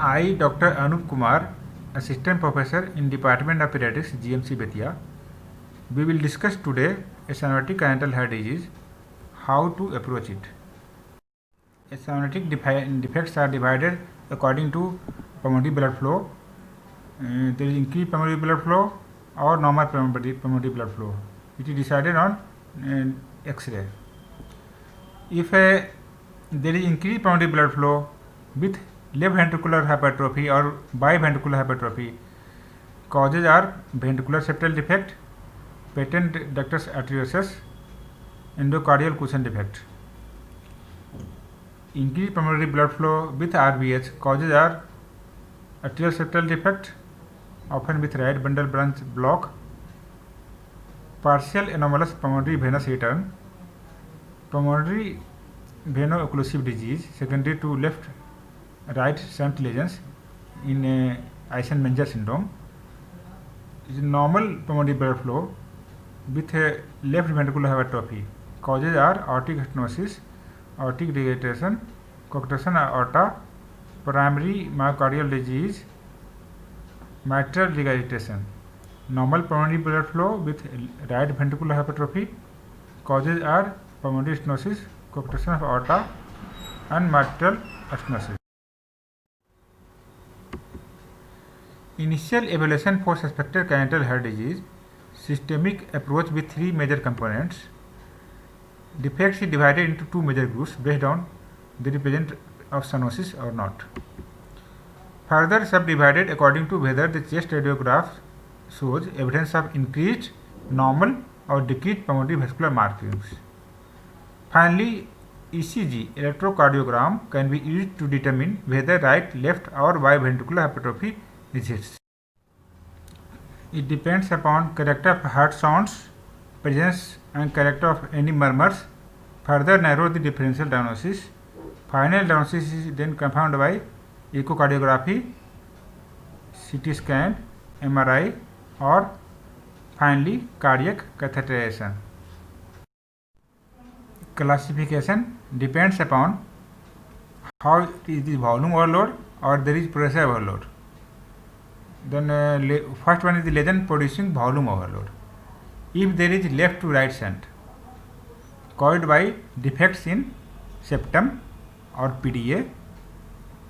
I, Dr. Anup Kumar, Assistant Professor in Department of Pediatrics, GMC Betia. We will discuss today cyanotic congenital heart disease, how to approach it. Cyanotic defects are divided according to pulmonary blood flow. There is increased pulmonary blood flow or normal pulmonary blood flow. It is decided on X-ray. If there is increased pulmonary blood flow with left ventricular hypertrophy or biventricular hypertrophy, causes are ventricular septal defect, patent ductus arteriosus, endocardial cushion defect. Increased pulmonary blood flow with RVH, causes are atrial septal defect, often with right bundle branch block, partial anomalous pulmonary venous return, pulmonary veno-occlusive disease secondary to left right shunt lesions in Eisenmenger syndrome. Normal pulmonary blood flow with left ventricular hypertrophy, causes are aortic stenosis, aortic regurgitation, coarctation aorta, primary myocardial disease, mitral regurgitation. Normal pulmonary blood flow with right ventricular hypertrophy, causes are pulmonary stenosis, coarctation of aorta, and mitral stenosis. Initial evaluation for suspected congenital heart disease: systemic approach with three major components. Defects is divided into two major groups based on the presence of stenosis or not. Further subdivided according to whether the chest radiograph shows evidence of increased, normal, or decreased pulmonary vascular markings. Finally, ECG, electrocardiogram, can be used to determine whether right, left, or biventricular hypertrophy exists. It depends upon character of heart sounds, presence and character of any murmurs. Further narrow the differential diagnosis. Final diagnosis is then confirmed by echocardiography, CT scan, MRI, or finally cardiac catheterization. Classification depends upon how it is the volume overload or there is pressure overload. Then first one is the lesion producing volume overload. If there is left to right shunt caused by defects in septum or PDA,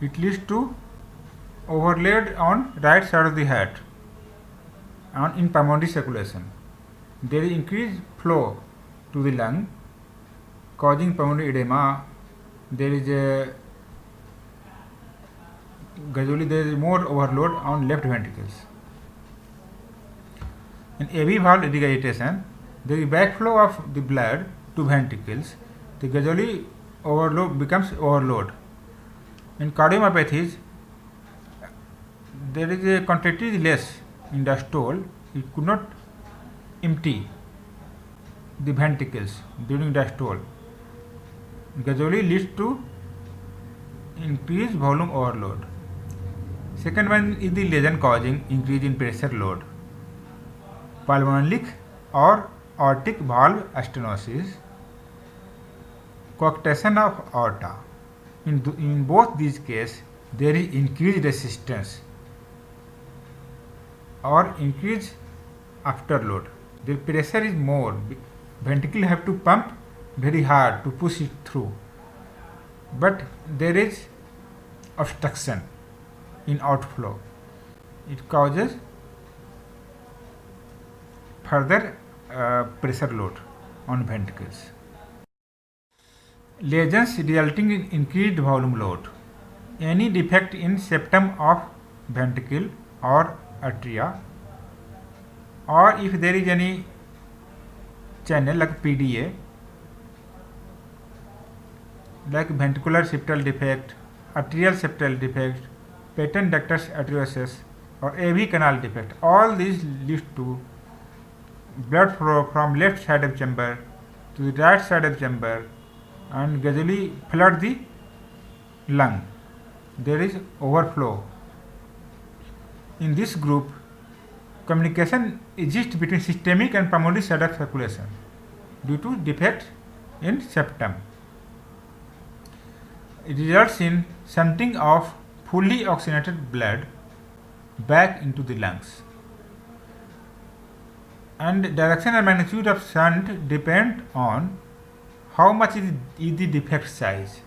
it leads to overload on right side of the heart and in pulmonary circulation. There is increased flow to the lung, causing pulmonary edema. There is gradually there is more overload on left ventricles. In AV valve regurgitation, there is backflow of the blood to ventricles. The gradually overload becomes overload. In cardiomyopathies, there is a contractility less in diastole. It could not empty the ventricles during diastole. Gradually leads to increased volume overload. Second one is the lesion causing increase in pressure load. Pulmonary or aortic valve stenosis, coarctation of aorta. In both these cases, there is increased resistance or increased afterload. The pressure is more. Ventricle have to pump very hard to push it through. But there is obstruction in outflow. It causes further pressure load on ventricles. Lesions resulting in increased volume load. Any defect in septum of ventricle or atria, or if there is any channel like PDA, like ventricular septal defect, atrial septal defect, patent ductus arteriosus, or AV canal defect, all these lead to blood flow from left side of chamber to the right side of chamber and gradually flood the lung. There is overflow. In this group, communication exists between systemic and pulmonary side of circulation due to defect in septum. It results in shunting of fully oxygenated blood back into the lungs. And direction and magnitude of shunt depend on how much is the defect size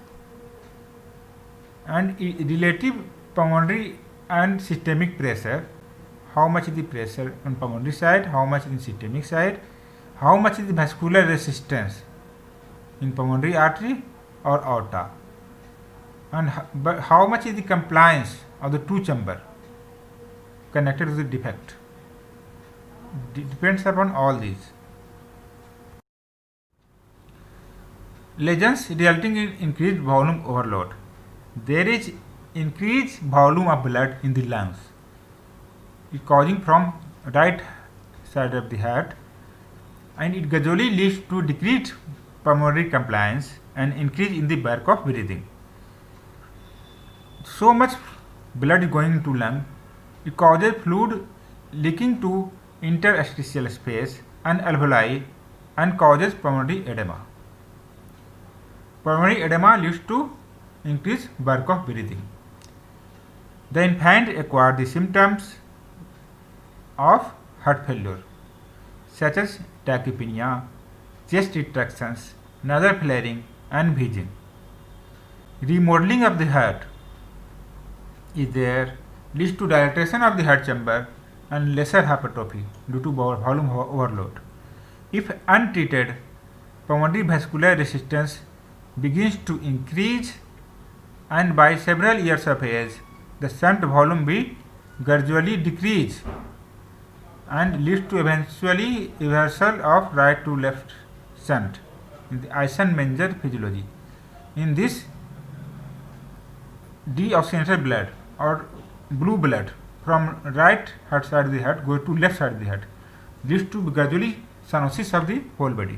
and relative pulmonary and systemic pressure. How much is the pressure on pulmonary side, how much in systemic side, how much is the vascular resistance in pulmonary artery or aorta, and how much is the compliance of the two chamber connected to the defect. Depends upon all these. Lesions resulting in increased volume overload. There is increased volume of blood in the lungs, it causing from right side of the heart, and it gradually leads to decreased pulmonary compliance and increase in the work of breathing. So much blood going into lung, it causes fluid leaking to interstitial space and alveoli and causes pulmonary edema. Pulmonary edema leads to increased work of breathing. The infant acquires the symptoms of heart failure such as tachypnea, chest retractions, nasal flaring and wheezing. Remodeling of the heart is there, leads to dilatation of the heart chamber and lesser hypertrophy due to volume overload. If untreated, pulmonary vascular resistance begins to increase, and by several years of age, the shunt volume will gradually decrease and leads to eventually reversal of right to left shunt in the Eisenmenger physiology. In this, deoxygenated blood or blue blood from right heart side of the heart goes to left side of the heart, leads to gradually cyanosis of the whole body.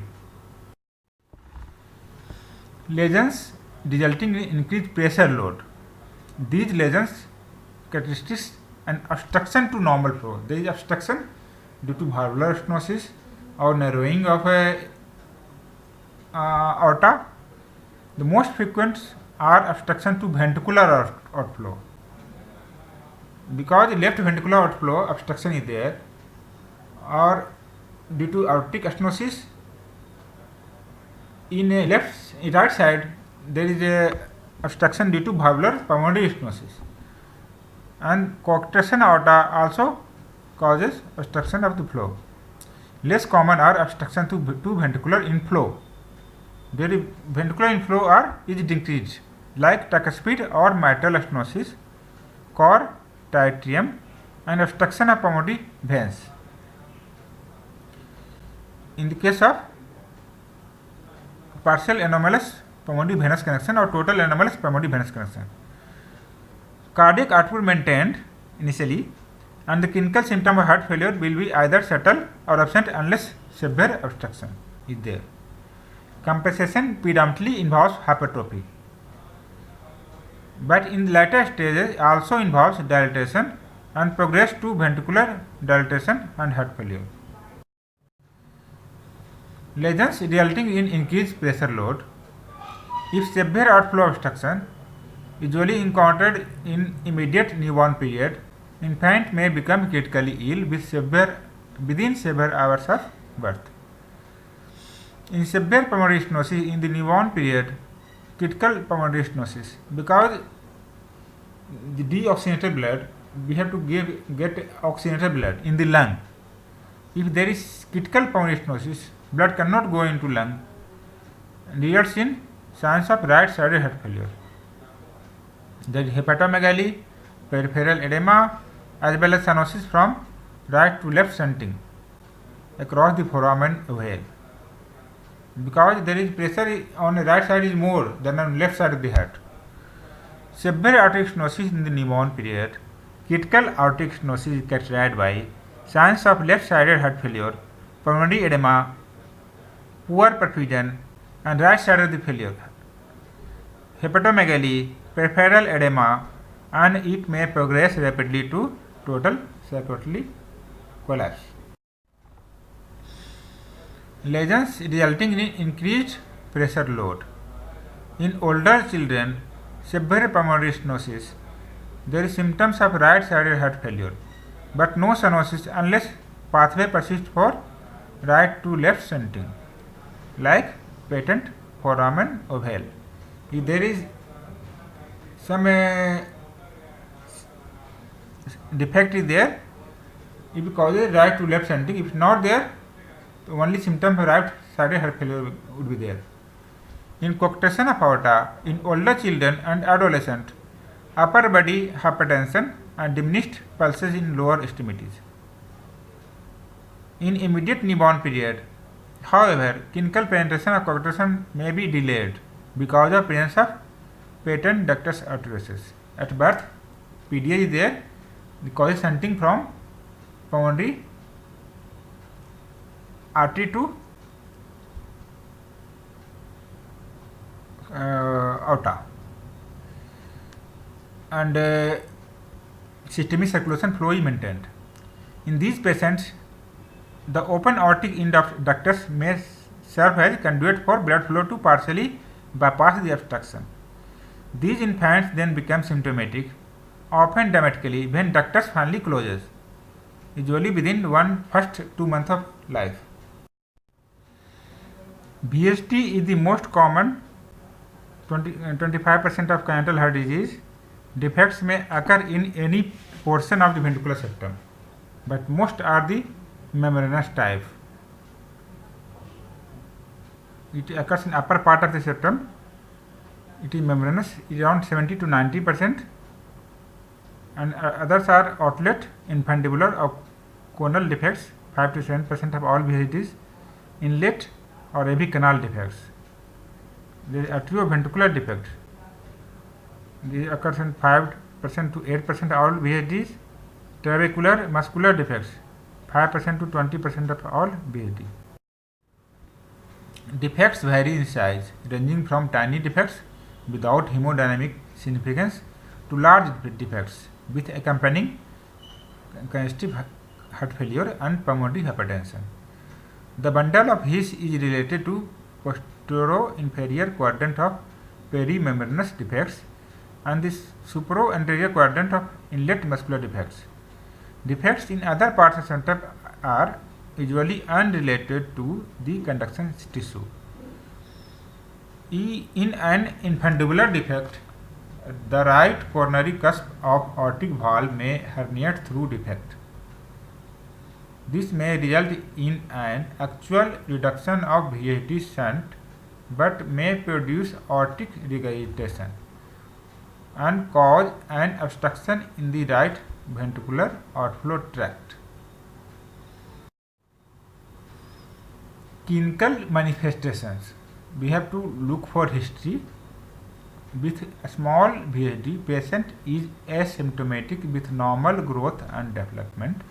Lesions resulting in increased pressure load. These lesions characteristics an obstruction to normal flow. There is obstruction due to valvular stenosis or narrowing of aorta. The most frequent are obstruction to ventricular outflow. Because left ventricular outflow obstruction is there, or due to aortic stenosis. In a right side there is a obstruction due to valvular pulmonary stenosis, and coarctation aorta also causes obstruction of the flow. Less common are obstruction to ventricular inflow. There is ventricular inflow is decreased, like tricuspid or mitral stenosis, cor tritium, and obstruction of pulmonary veins. In the case of partial anomalous pulmonary venous connection or total anomalous pulmonary venous connection, cardiac output maintained initially, and the clinical symptom of heart failure will be either subtle or absent unless severe obstruction is there. Compensation predominantly involves hypertrophy, but in the later stages also involves dilatation and progress to ventricular dilatation and heart failure. Lesions resulting in increased pressure load. If severe outflow obstruction usually encountered in immediate newborn period, infant may become critically ill within several hours of birth. In severe pulmonary stenosis in the newborn period, critical pulmonary stenosis, because the deoxygenated blood, we have to get oxygenated blood in the lung. If there is critical pulmonary stenosis, blood cannot go into lung, results in signs of right-sided heart failure. There is hepatomegaly, peripheral edema, as well as cyanosis from right to left shunting across the foramen ovale. Because there is pressure on the right side is more than on left side of the heart. Severe aortic stenosis in the newborn period. Critical aortic stenosis is characterized by signs of left-sided heart failure, pulmonary edema, poor perfusion, and right side of the failure. Hepatomegaly, peripheral edema, and it may progress rapidly to total circulatory collapse. Lesions resulting in increased pressure load. In older children, severe pulmonary stenosis There is symptoms of right-sided heart failure, but no stenosis unless pathway persists for right to left shunting, like patent foramen ovale. If there is some defect is there, if it causes right to left shunting. If not there, only symptom of right-sided heart failure would be there. In coarctation of aorta in older children and adolescents, upper body hypertension and diminished pulses in lower extremities. In immediate newborn period, however, clinical penetration of coarctation may be delayed because of presence of patent ductus arteriosus. At birth, PDA is there, it causes shunting from pulmonary artery to aorta, and systemic circulation flow is maintained. In these patients, the open aortic end of ductus may serve as conduit for blood flow to partially bypass the obstruction. These infants then become symptomatic, often dramatically, when ductus finally closes, usually within first 2 months of life. VSD is the most common 25% of congenital heart disease. Defects may occur in any portion of the ventricular septum, but most are the membranous type. It occurs in upper part of the septum. It is membranous, around 70 to 90%, and others are outlet, infundibular or conal defects, 5 to 7% of all VSDs, inlet or AV canal defects. There is atrioventricular defect. This occurs in 5% to 8% of all VSDs. Trabecular muscular defects, 5% to 20% of all VSD. Defects vary in size, ranging from tiny defects without hemodynamic significance to large defects with accompanying congestive heart failure and pulmonary hypertension. The bundle of His is related to posterior-inferior quadrant of perimembranous defects and the supero-anterior quadrant of inlet muscular defects. Defects in other parts of the septum are usually unrelated to the conduction tissue. In an infundibular defect, the right coronary cusp of aortic valve may herniate through defect. This may result in an actual reduction of VSD shunt, but may produce aortic regurgitation and cause an obstruction in the right ventricular outflow tract. Clinical manifestations. We have to look for history. With a small VSD, patient is asymptomatic with normal growth and development.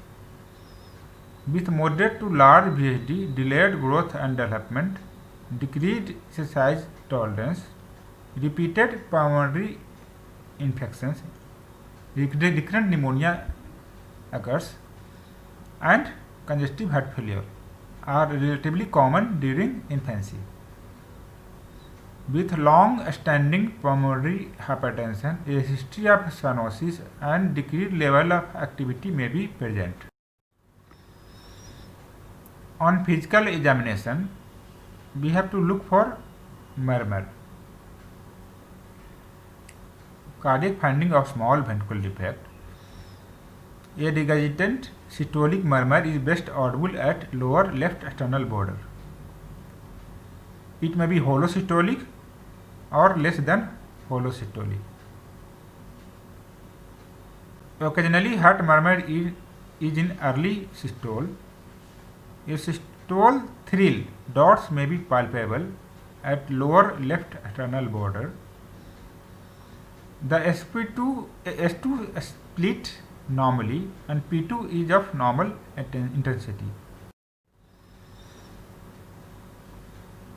With moderate to large VSD, delayed growth and development, decreased exercise tolerance, repeated pulmonary infections, recurrent pneumonia occurs, and congestive heart failure are relatively common during infancy. With long-standing pulmonary hypertension, a history of cyanosis and decreased level of activity may be present. On physical examination, we have to look for murmur. Cardiac finding of small ventricular defect. A regurgitant systolic murmur is best audible at lower left external border. It may be hollow systolic or less than hollow systolic. Occasionally, heart murmur is in early systole. A systole thrill dots may be palpable at lower left external border. The S2 split normally and P2 is of normal intensity.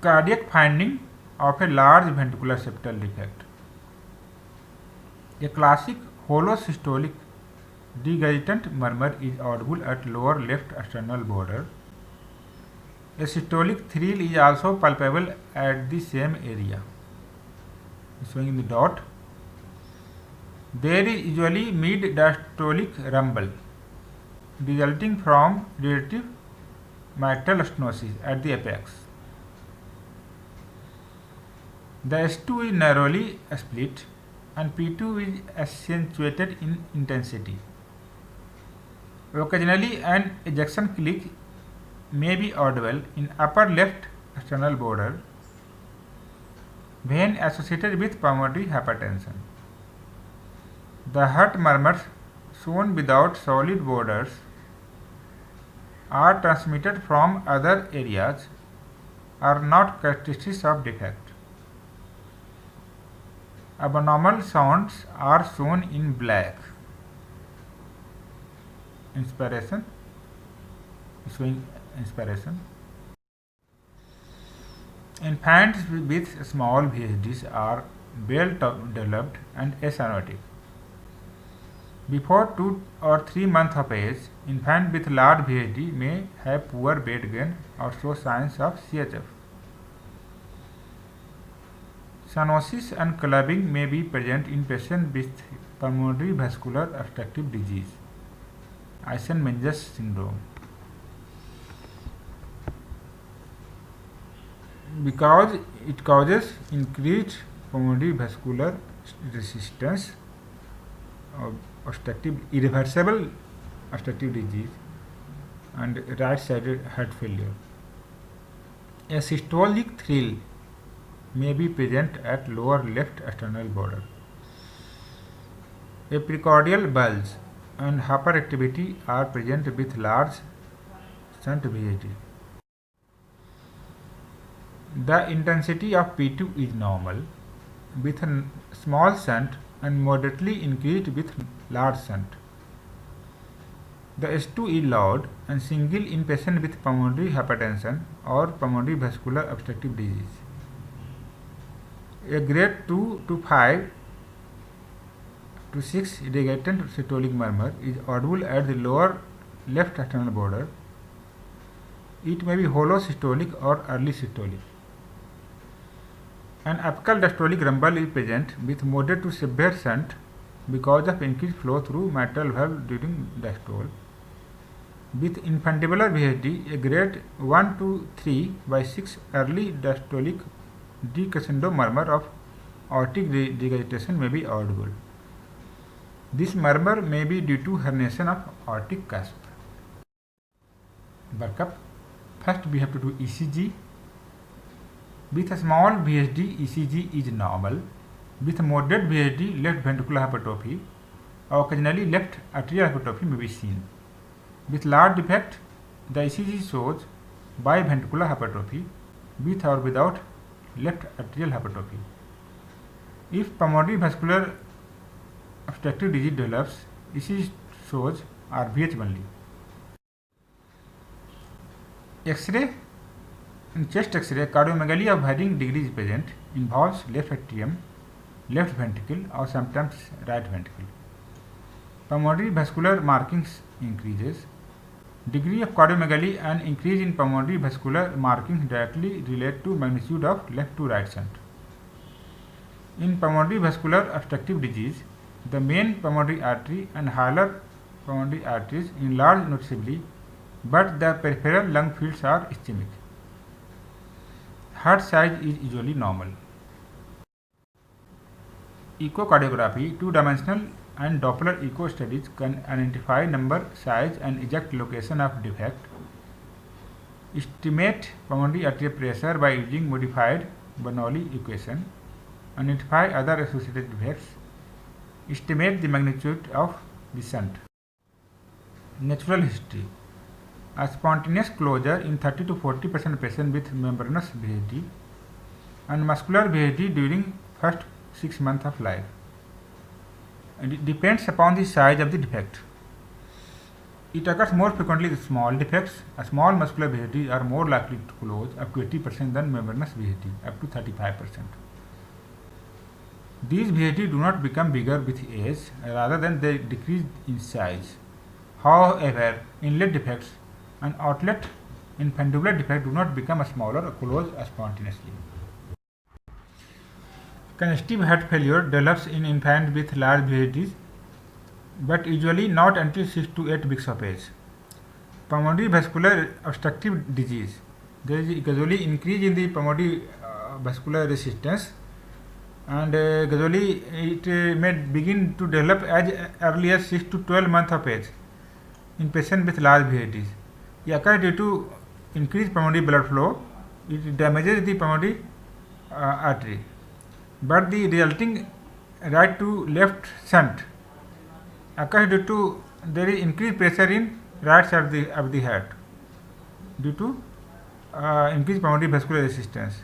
Cardiac finding of a large ventricular septal defect. A classic hollow systolic regurgitant murmur is audible at lower left external border. A systolic thrill is also palpable at the same area, showing in the dot. There is usually mid-diastolic rumble resulting from relative mitral stenosis at the apex. The S2 is narrowly split and P2 is accentuated in intensity. Occasionally, an ejection click may be audible in upper left sternal border vein associated with pulmonary hypertension. The heart murmurs shown without solid borders are transmitted from other areas, are not characteristics of defect. Abnormal sounds are shown in black. Showing inspiration. Infants with small VHDs are well developed and acyanotic. Before 2 or 3 months of age, infant with large VHD may have poor weight gain or show signs of CHF. Cyanosis and clubbing may be present in patients with pulmonary vascular obstructive disease, Eisenmenger syndrome. Because it causes increased pulmonary vascular resistance, irreversible obstructive disease, and right-sided heart failure. A systolic thrill may be present at lower left sternal border. A precordial bulge and hyperactivity are present with large shunt VHD. The intensity of P2 is normal with a small shunt and moderately increased with large shunt. The S2 is loud and single in patients with pulmonary hypertension or pulmonary vascular obstructive disease. A grade 2 to 5 to 6 irrigated systolic murmur is audible at the lower left sternal border. It may be hollow systolic or early systolic. An apical diastolic rumble is present with moderate to severe shunt because of increased flow through mitral valve during diastole. With infundibular VHD, a grade 1 to 3 by 6 early diastolic decrescendo murmur of aortic regurgitation may be audible. This murmur may be due to herniation of aortic cusp. Workup. First we have to do ECG. With a small VHD, ECG is normal. With moderate VHD, left ventricular hypertrophy, occasionally left atrial hypertrophy may be seen. With large defect, the ECG shows biventricular hypertrophy with or without left atrial hypertrophy. If pulmonary vascular obstructive disease develops, ECG shows RVH only. X-ray. In chest X-ray, cardiomegaly of varying degrees present, involves left atrium, left ventricle or sometimes right ventricle. Pulmonary vascular markings increases. Degree of cardiomegaly and increase in pulmonary vascular markings directly relate to magnitude of left to right shunt. In pulmonary vascular obstructive disease, the main pulmonary artery and hilar pulmonary arteries enlarge noticeably, but the peripheral lung fields are ischemic. Heart size is usually normal. Echocardiography, two-dimensional and Doppler echo studies can identify number, size and exact location of defect, estimate pulmonary arterial pressure by using modified Bernoulli equation, identify other associated defects, estimate the magnitude of the shunt. Natural history. A spontaneous closure in 30 to 40% patients with membranous VHD and muscular VHD during first 6 months of life. And it depends upon the size of the defect. It occurs more frequently with small defects. A small muscular VHD are more likely to close up to 80% than membranous VHD, up to 35%. These VHD do not become bigger with age, rather than they decrease in size. However, inlet defects and outlet infundibular defect do not become smaller or close spontaneously. Congestive heart failure develops in infants with large VHDs, but usually not until 6 to 8 weeks of age. Pulmonary vascular obstructive disease. There is gradually increase in the pulmonary vascular resistance, and gradually it may begin to develop as early as 6 to 12 months of age in patients with large VHDs. It occurs due to increased pulmonary blood flow. It damages the pulmonary artery, but the resulting right to left shunt occurs due to there is increased pressure in right side of the heart due to increased pulmonary vascular resistance.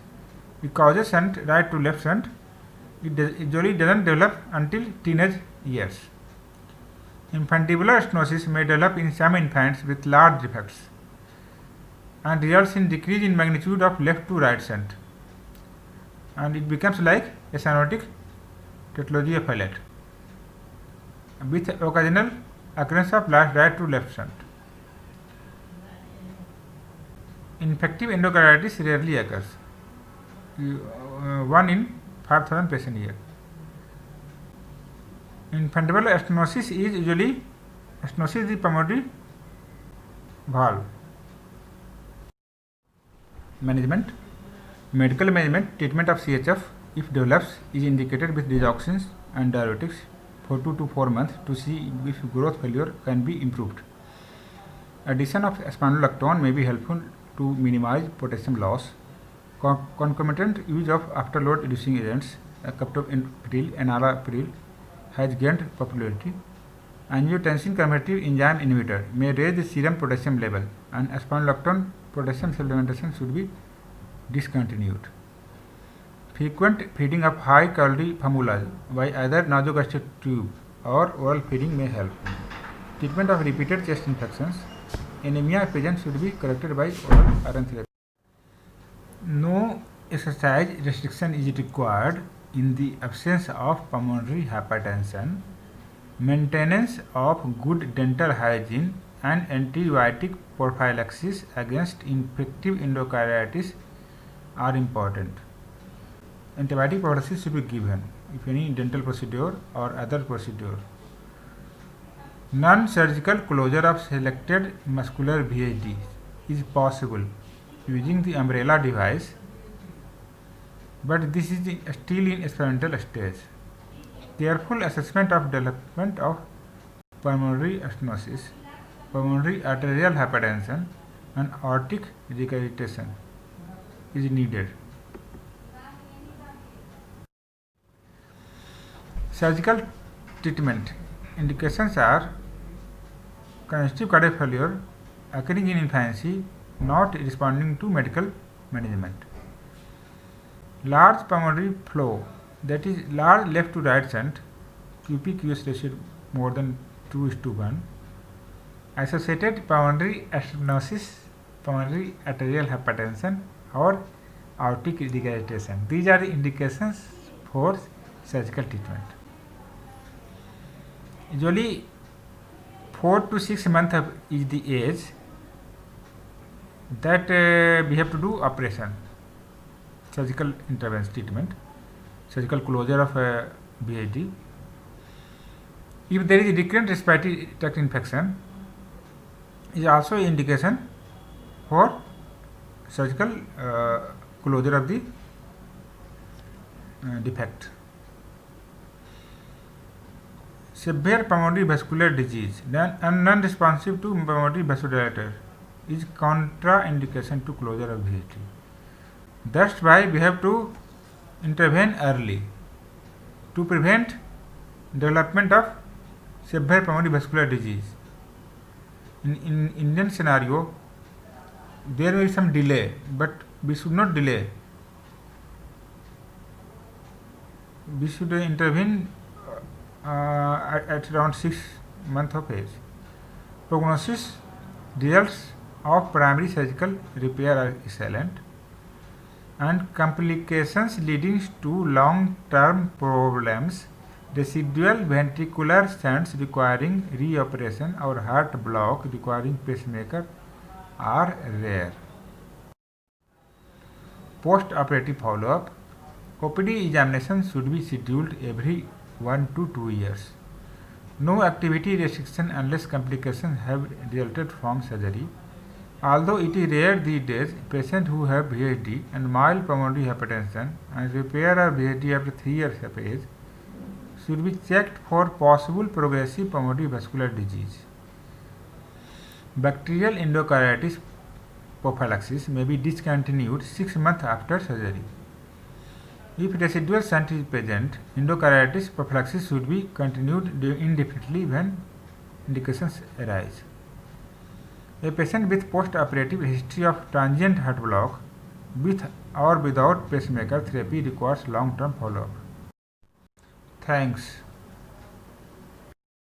It causes shunt, right to left shunt. It usually doesn't develop until teenage years. Infantibular stenosis may develop in some infants with large defects and results in decrease in magnitude of left to right shunt, and it becomes like a cyanotic tetralogy of Fallot with occasional occurrence of right to left shunt. Infective endocarditis rarely occurs, 1 in 5,000 patients a year. Infantibular stenosis is usually stenosis of the pulmonary valve. Management. Medical management. Treatment of CHF, if develops, is indicated with digoxins and diuretics for 2 to 4 months to see if growth failure can be improved. Addition of spironolactone may be helpful to minimize potassium loss. Concomitant use of afterload reducing agents, captopril, enalapril, has gained popularity. Angiotensin converting enzyme inhibitor may raise the serum potassium level, and spironolactone potassium supplementation should be discontinued. Frequent feeding of high calorie formulas by either nasogastric tube or oral feeding may help. Treatment of repeated chest infections. Anemia present should be corrected by oral iron therapy. No exercise restriction is required in the absence of pulmonary hypertension. Maintenance of good dental hygiene and antibiotic prophylaxis against infective endocarditis are important. Antibiotic prophylaxis should be given if any dental procedure or other procedure. Non-surgical closure of selected muscular VHD is possible using the umbrella device, but this is still in experimental stage. Careful assessment of development of pulmonary stenosis, pulmonary arterial hypertension, and aortic regurgitation is needed. Surgical treatment indications are congestive cardiac failure occurring in infancy, not responding to medical management. Large pulmonary flow, that is large left to right shunt, QP/QS ratio more than 2:1, associated pulmonary stenosis, pulmonary arterial hypertension, or aortic regurgitation. These are the indications for surgical treatment. Usually 4 to 6 months is the age that we have to do operation, surgical intervention treatment, surgical closure of VHD. If there is recurrent respiratory tract infection, is also indication for surgical closure of the defect. Severe pulmonary vascular disease, non-responsive to pulmonary vasodilator, is contraindication to closure of VHD. That's why we have to intervene early to prevent development of severe pulmonary vascular disease. In Indian scenario, there may be some delay, but we should not delay. We should intervene at around 6 months of age. Prognosis, results of primary surgical repair are excellent, and complications leading to long-term problems, residual ventricular shunts requiring reoperation or heart block requiring pacemaker are rare. Post-operative follow-up, OPD examination should be scheduled every 1 to 2 years. No activity restriction unless complications have resulted from surgery. Although it is rare these days, patients who have VHD and mild pulmonary hypertension and repair of VHD after 3 years of age should be checked for possible progressive pulmonary vascular disease. Bacterial endocarditis prophylaxis may be discontinued 6 months after surgery. If residual shunt is present, endocarditis prophylaxis should be continued indefinitely when indications arise. A patient with post-operative history of transient heart block with or without pacemaker therapy requires long-term follow-up. Thanks.